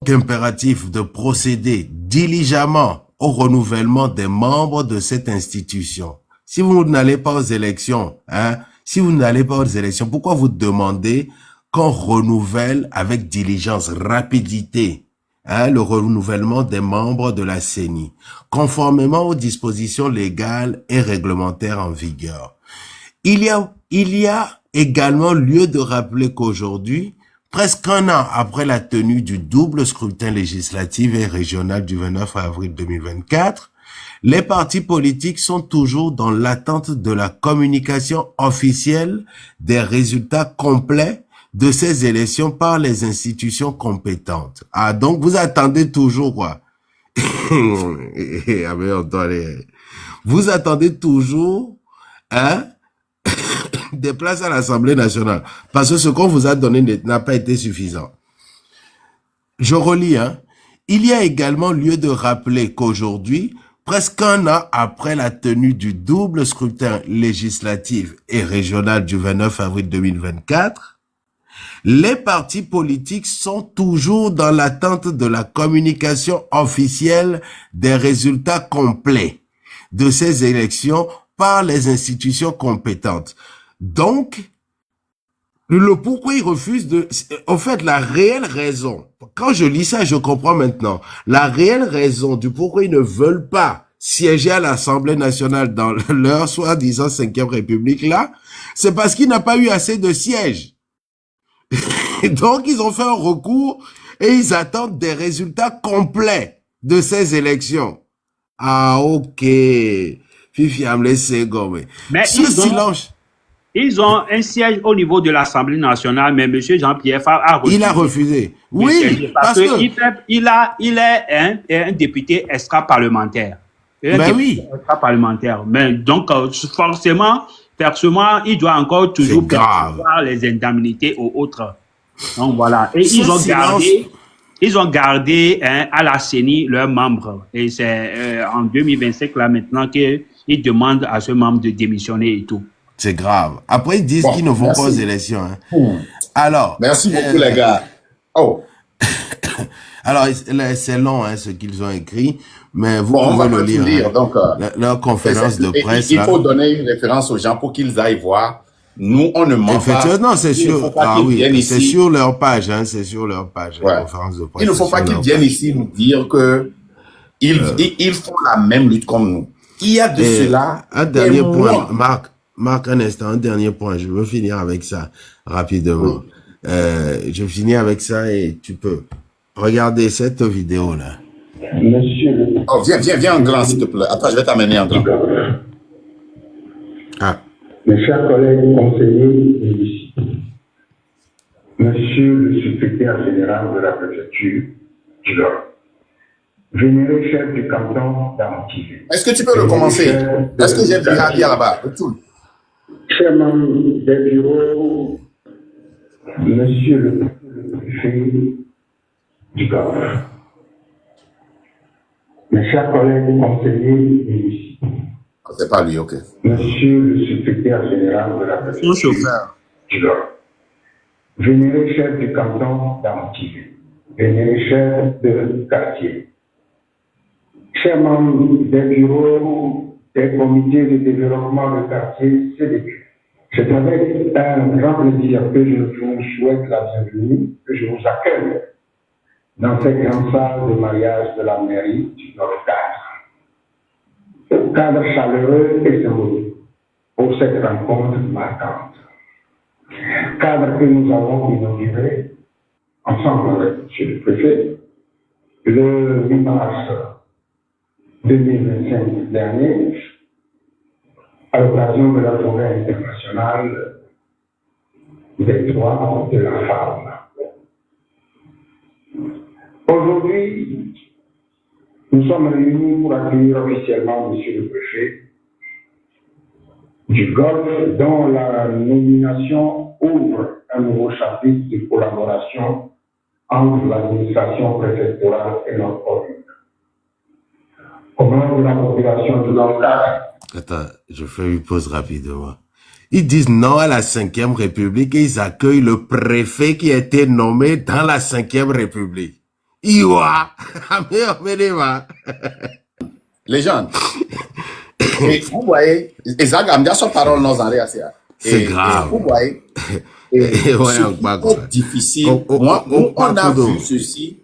donc impératif de procéder diligemment au renouvellement des membres de cette institution. Si vous n'allez pas aux élections, si vous n'allez pas aux élections, pourquoi vous demandez qu'on renouvelle avec diligence, rapidité, le renouvellement des membres de la CENI, conformément aux dispositions légales et réglementaires en vigueur? Il y a également lieu de rappeler qu'aujourd'hui, presque un an après la tenue du double scrutin législatif et régional du 29 avril 2024, les partis politiques sont toujours dans l'attente de la communication officielle des résultats complets de ces élections par les institutions compétentes. Ah, donc vous attendez toujours quoi? Vous attendez toujours, des places à l'Assemblée nationale. Parce que ce qu'on vous a donné n'a pas été suffisant. Je relis, Il y a également lieu de rappeler qu'aujourd'hui, presque un an après la tenue du double scrutin législatif et régional du 29 avril 2024, les partis politiques sont toujours dans l'attente de la communication officielle des résultats complets de ces élections par les institutions compétentes. Donc, le pourquoi ils refusent de... En fait, la réelle raison, quand je lis ça, je comprends maintenant. La réelle raison du pourquoi ils ne veulent pas siéger à l'Assemblée nationale dans leur soi-disant 5e République là, c'est parce qu'il n'a pas eu assez de sièges. Donc, ils ont fait un recours et ils attendent des résultats complets de ces élections. Ah, ok. Fifi a me laissé gommer. Mais ce silence... Ils ont un siège au niveau de l'Assemblée nationale, mais M. Jean-Pierre Favre a refusé. Il a refusé. Oui, parce qu'il est un député extra-parlementaire. Mais oui. Extra-parlementaire. Mais donc, forcément, il doit encore toujours percevoir les indemnités aux autres. Donc voilà. Et ils ont gardé à la CENI leurs membres. Et c'est en 2025 là maintenant qu'ils demandent à ce membre de démissionner et tout. C'est grave. Après, ils disent qu'ils ne vont pas aux élections. Alors. Merci beaucoup, les gars. Oh. Alors, c'est long, ce qu'ils ont écrit, mais vous pouvez le lire. Donc, leur conférence de presse. Il faut donner une référence aux gens pour qu'ils aillent voir. Nous, on ne ment pas. Non, c'est sûr. C'est sur leur page, c'est sur leur page. Ouais. Conférence de presse. Il ne faut pas qu'ils viennent ici nous dire que ils font la même lutte comme nous. Il y a de cela. Un dernier point, Marc, un instant, un dernier point. Je veux finir avec ça rapidement. Oui. Je finis avec ça et tu peux regarder cette vidéo-là. Monsieur. Oh, viens en grand, s'il te plaît. Attends, je vais t'amener en grand. Ah. Mes chers collègues conseillers ici, Monsieur le secrétaire général de la préfecture du Nord, vénéré chef du canton d'Antilles. Est-ce que tu peux recommencer? Est-ce que j'ai bien dit là-bas? Tout. Chers membres des bureaux, Monsieur le préfet du Golfe, mes chers collègues conseillers ici. C'est pas lui, ok. Monsieur le secrétaire général de la préfecture du Golfe, vénéré chef du canton d'Antilles, vénéré chef de quartier, chers membres des bureaux des comités de développement de quartier CDQ, c'est avec un grand plaisir que je vous souhaite la bienvenue, que je vous accueille dans cette grande salle de mariage de la mairie du Nord-Cadre. Au cadre chaleureux et symbolique pour cette rencontre marquante. Cadre que nous avons inauguré ensemble avec M. le préfet le 8 mars 2025 dernier, à l'occasion de la Journée internationale des droits de la femme. Aujourd'hui, nous sommes réunis pour accueillir officiellement M. le préfet du Golfe, dont la nomination ouvre un nouveau chapitre de collaboration entre l'administration préfectorale et notre commune. Au nom de la population de Nord-Cadre. Attends, je fais une pause rapidement. Ils disent non à la 5e République et ils accueillent le préfet qui a été nommé dans la 5e République. Iwa. Les jeunes. Et vous voyez, Isaac Amdia, son parole nous en réagit. C'est grave. Vous voyez, c'est difficile. Moi, on a vu ceci.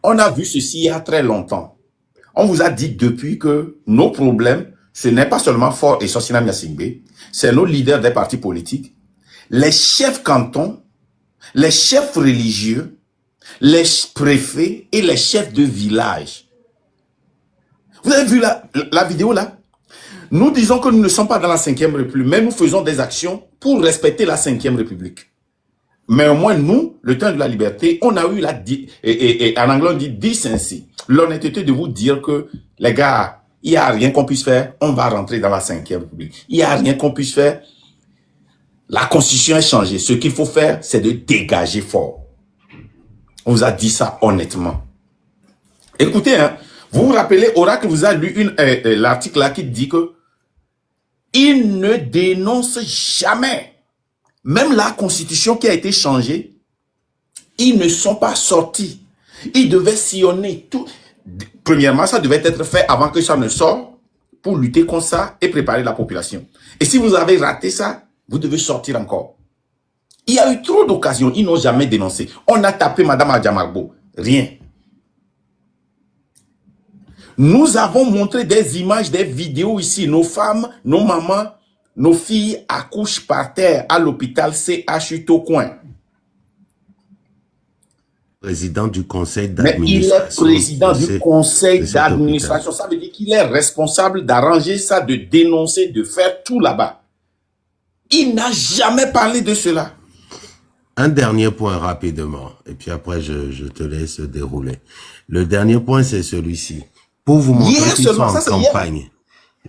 On a vu ceci il y a très longtemps. On vous a dit depuis que nos problèmes, ce n'est pas seulement Fort et Sosina Nyasingbe, c'est nos leaders des partis politiques, les chefs cantons, les chefs religieux, les préfets et les chefs de village. Vous avez vu la vidéo là? Nous disons que nous ne sommes pas dans la 5e République, mais nous faisons des actions pour respecter la 5e République. Mais au moins, nous, le temps de la liberté, on a eu en anglais on dit decency, l'honnêteté de vous dire que, les gars, il n'y a rien qu'on puisse faire, on va rentrer dans la 5e République. Il n'y a rien qu'on puisse faire. La Constitution est changée. Ce qu'il faut faire, c'est de dégager fort. On vous a dit ça honnêtement. Écoutez, hein, vous vous rappelez, Oracle vous a lu l'article là qui dit que il ne dénonce jamais. Même la Constitution qui a été changée, ils ne sont pas sortis. Ils devaient sillonner tout. Premièrement, ça devait être fait avant que ça ne sorte pour lutter contre ça et préparer la population. Et si vous avez raté ça, vous devez sortir encore. Il y a eu trop d'occasions, ils n'ont jamais dénoncé. On a tapé Madame Adjamarbo, rien. Nous avons montré des images, des vidéos ici. Nos femmes, nos mamans, nos filles accouchent par terre à l'hôpital CHU Tocoin. Président du conseil d'administration. Mais il est président du conseil d'administration. Ça veut dire qu'il est responsable d'arranger ça, de dénoncer, de faire tout là-bas. Il n'a jamais parlé de cela. Un dernier point rapidement, et puis après je te laisse dérouler. Le dernier point, c'est celui-ci. Pour vous montrer qu'ils sont en campagne.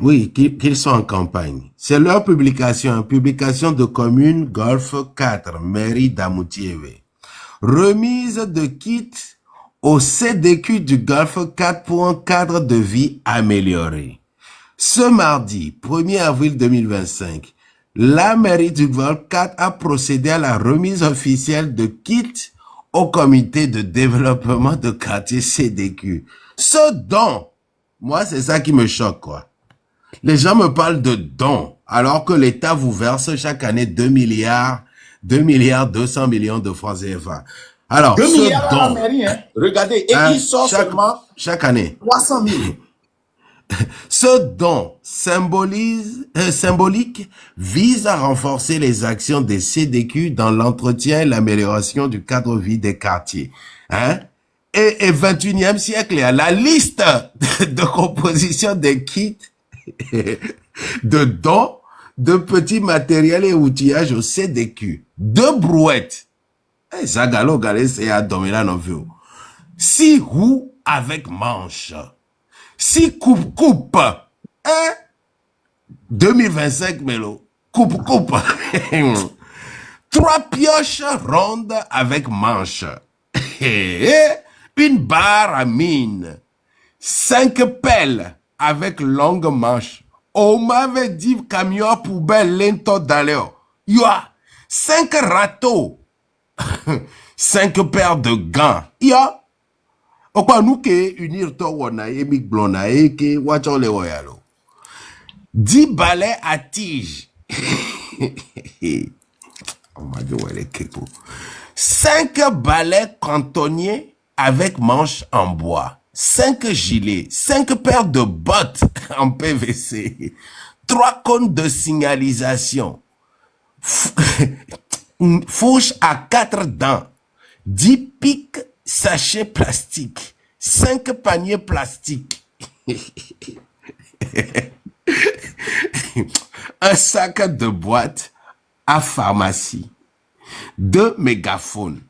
Oui, qu'ils sont en campagne. C'est leur publication, publication de commune Golfe 4, mairie d'Amoutiévé. Remise de kits au CDQ du Golfe 4 pour un cadre de vie amélioré. Ce mardi, 1er avril 2025, la mairie du Golfe 4 a procédé à la remise officielle de kits au comité de développement de quartier CDQ. Ce don, moi c'est ça qui me choque quoi. Les gens me parlent de dons, alors que l'État vous verse chaque année 2 milliards 200 millions de francs CFA. Alors, 2 ce milliards don, à la mairie, hein. Regardez, et il sort seulement chaque année 300 000. Ce don symbolique vise à renforcer les actions des CDQ dans l'entretien et l'amélioration du cadre de vie des quartiers. Hein? Et 21e siècle, la liste de composition des kits de dons de petits matériels et outillages au CDQ. 2 brouettes. Zagalo galé c'est à dominer non vu. 6 roues avec manche. 6 coupe. 2025 mélo. Coupe. 3 pioches rondes avec manche. Une barre à mine. 5 pelles avec longue manche. On m'avait dit camion à poubelle lento d'aléo. Yoa, 5 râteaux. 5 paires de gants. Ya. Okwa nous ke unir to wona emi blona ke wacho le woyalo. 10 balais à tige. On m'a dit ouais les kepo. 5 balais cantonniers avec manches en bois. 5 gilets, 5 paires de bottes en PVC, 3 cônes de signalisation, une fourche à 4 dents, 10 pics sachets plastiques, 5 paniers plastiques, un sac de boîte à pharmacie, 2 mégaphones.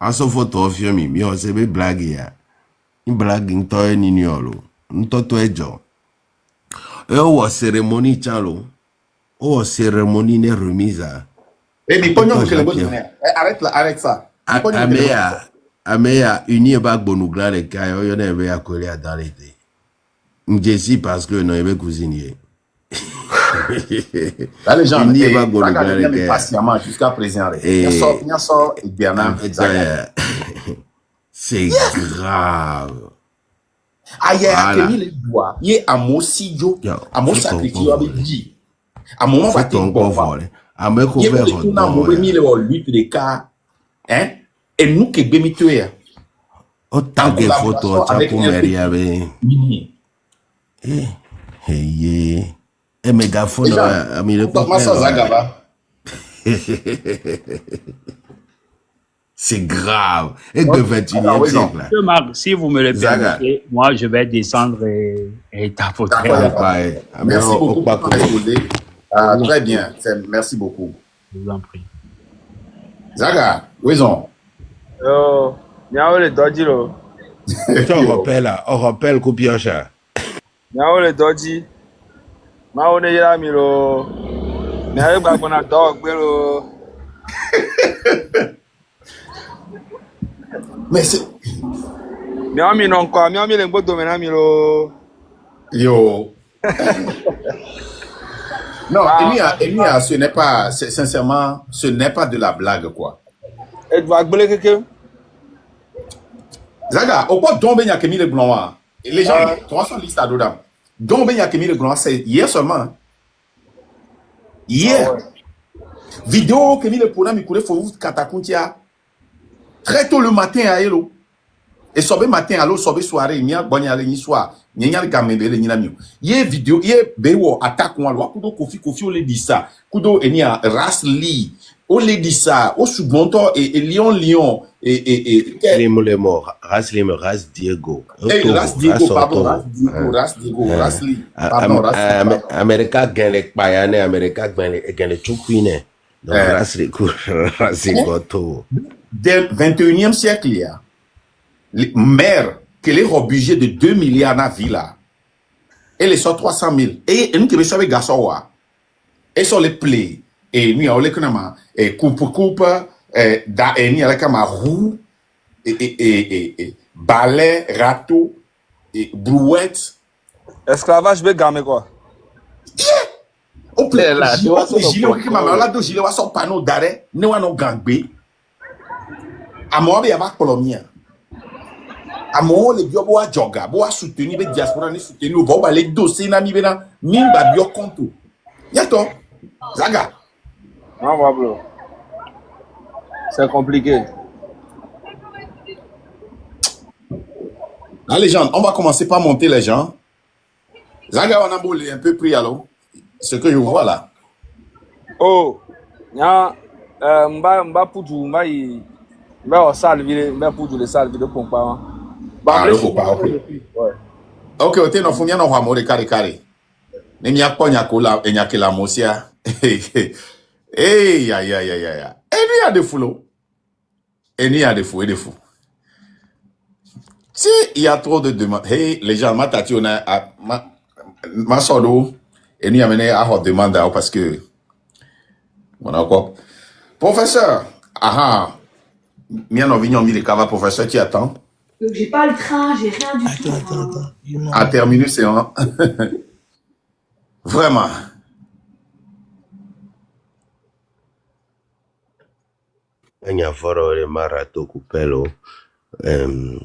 En ce photo, mi on se blague ya. Une blague n'toye niniolo. N'toto ejo. Et au cérémonie chalo. Au cérémonie ne remise. Eh bien, pognon que le bon. Arrête ça. Ameya uni ba bonugla le kayo yo ne be akole dans l'été. M'jesi parce que non ebe cuisinier. Là les gens patiemment jusqu'à présent. Il y a Bernard. C'est grave. Aya Kemi le bois. Ye amosi jo. Amosi sacrifice abi. À moment va te bon. À me couvrir. Ye na mo mi le lutte de cas. Hein? Et nous que bemi tuer. Autant de photos ça pour Mary avec. Et mégaphone à mi le C'est grave. Et de 21e siècle. Monsieur Marc, si vous me le permettez, moi je vais descendre et tapoter. Merci beaucoup pour très bien. Merci beaucoup. Je vous en prie. Zaga, où sont? Yo, Niao le Dodgy lo. On rappelle Koupiocha. Niao le Dodgy. Mao ne yera mi lo. Niao ba bona dog gbe lo. Mais c'est... Miao mi non quoi, miao mi le ngbo domena mi lo. Yo. Non, Emilia, ce n'est pas, sincèrement, ce n'est pas de la blague, quoi. Et tu vas gbele keke? Zaga, au quoi Don Ben Yakemi le blanc? Les gens, 300 listes à Dodam. Don Ben Yakemi le blanc, c'est hier seulement. Hier. Vidéo Kemi le Pona Mikure Fou Katakuntia. Très tôt le matin à Elo. Et sobe matin, alors sobe soirée, il y a bon soir. Il y a gamebele ni namio. Yé vidéo, yé bewo attaque moi loi kudo kofi o le dit ça. Kudo enia rasli. O le dit ça. O subonto et lion et les morts. Raslim ras Diego. Ras Diego pardon ras Diego rasli. Pardon ras. America gagne les payane, America gagne les chouquine. Donc rasli goto. Dès 21e siècle il y a les maires qui les obligés de 2 milliards dans la ville et les sont 300 000 et nous qui sommes les garçons et sont les plaies et nous on les connaît et coupe da et nous avec ma roue et balai râteau et brouette esclavage be game quoi. Au plaît là tu vois gilet qui m'a là do gilet wa son panneau d'arrêt ne wa no gangbe à moi il y a pas colomien. À mon les bio boa joga boa soutenir les diaspora ni soutenir boa les dossiers na mi bena mimba bio compte yato zaga Non Pablo, c'est compliqué. Là les gens on va commencer par monter les gens zaga on a beau un peu pris alors ce que je vois là Oh nya mba putu mba yi mba o salvire mba putu le salvire pompa. Ok, ok, no fumia no hamore kare. Ne mi akponya kola enyakela mosia. Ya. Eni a de fou. Eni a de fou. Si il y a trop de demandes. Hey, les gens matati on a ma sodo eni a mené à hot demande parce que on a quoi. Professeur, mien no vignon mi le cava professeur qui attend. Donc j'ai pas le train, j'ai rien du tout. Attends. À terminus, c'est un. Vraiment. Il y a fort le marato coupelo. On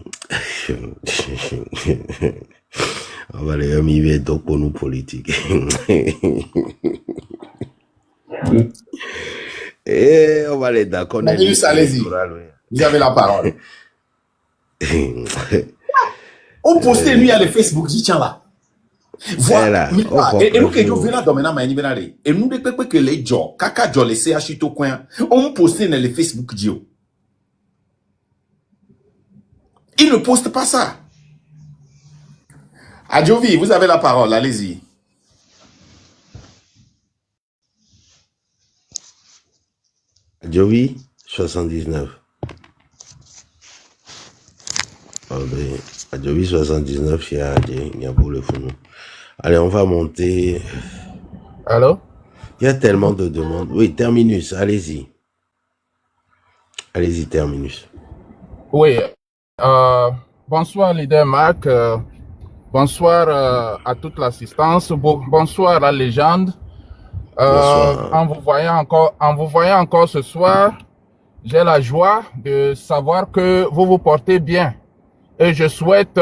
va les amiver donc pour nous politiques. Et on va les d'accord. Allez-y. Vous avez la parole. On postait lui à le Facebook dit tiens là voilà et nous que je viens là dominer ma ni et nous que les gens kaka jo les CH to coin on postait dans le Facebook dit il ne poste pas ça. Adjovi, vous avez la parole, allez-y. Adjovi 79. Adjovi 79, il y a pour le fou. Allez, on va monter. Allô? Il y a tellement de demandes. Oui, Terminus, allez-y. Allez-y, Terminus. Oui. Bonsoir, leader Marc. Bonsoir à toute l'assistance. Bonsoir à la légende. En vous voyant encore ce soir, j'ai la joie de savoir que vous vous portez bien. Et je souhaite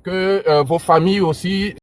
que vos familles aussi